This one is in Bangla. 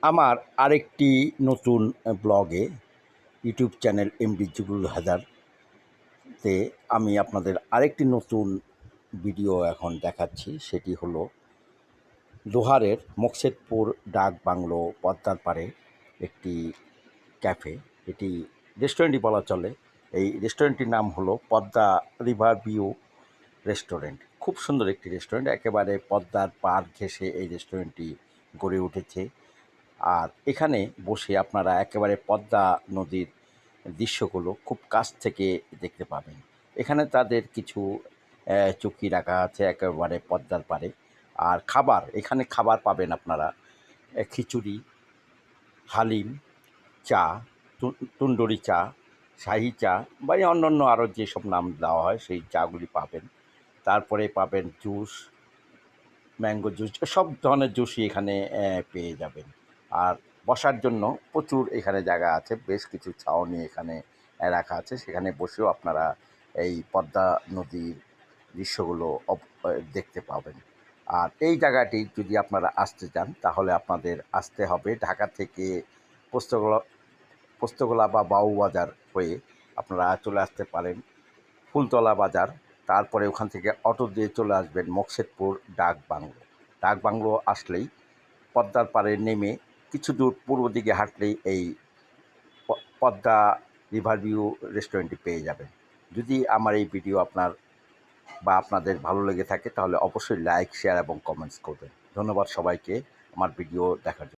আমার আরেকটি নতুন ব্লগে ইউটিউব চ্যানেল এমডি জুগুল হায়দারতে আমি আপনাদের আরেকটি নতুন ভিডিও এখন দেখাচ্ছি। সেটি হলো লোহারের মকসেদপুর ডাক বাংলো পদ্মার পাড়ে একটি ক্যাফে, এটি রেস্টুরেন্টই বলা চলে। এই রেস্টুরেন্টটির নাম হলো পদ্মা রিভার ভিউ রেস্টুরেন্ট। খুব সুন্দর একটি রেস্টুরেন্ট, একেবারে পদ্মার পাড় ঘেঁষে এই রেস্টুরেন্টটি গড়ে উঠেছে। আর এখানে বসে আপনারা একেবারে পদ্মা নদীর দৃশ্যগুলো খুব কাছ থেকে দেখতে পাবেন। এখানে তাদের কিছু চৌকি রাখা আছে একেবারে পদ্মার পাড়ে। আর খাবার, এখানে খাবার পাবেন আপনারা খিচুড়ি, হালিম, চা, তন্দুরি চা, শাহি চা বা এই অন্যান্য আরও যেসব নাম দেওয়া হয় সেই চাগুলি পাবেন। তারপরে পাবেন জুস, ম্যাঙ্গো জুস, সব ধরনের জুসই এখানে পেয়ে যাবেন। আর বসার জন্য প্রচুর এখানে জায়গা আছে, বেশ কিছু ছাউনি এখানে রাখা আছে, সেখানে বসেও আপনারা এই পদ্মা নদীর দৃশ্যগুলো দেখতে পাবেন। আর এই জায়গাটি যদি আপনারা আসতে চান তাহলে আপনাদের আসতে হবে ঢাকা থেকে পোস্তগোলা পোস্তগোলা বা বাবুবাজার হয়ে আপনারা চলে আসতে পারেন ফুলতলা বাজার। তারপরে ওখান থেকে অটো দিয়ে চলে আসবেন মকসেদপুর ডাক বাংলো। ডাক বাংলো আসলেই পদ্মার পাড়ে নেমে কিছু দূর পূর্ব দিকে হাঁটলেই এই পদ্মা রিভার ভিউ রেস্টুরেন্টটি পেয়ে যাবেন। যদি আমার এই ভিডিও আপনাদের ভালো লেগে থাকে তাহলে অবশ্যই লাইক, শেয়ার এবং কমেন্টস করবেন। ধন্যবাদ সবাইকে আমার ভিডিও দেখার জন্য।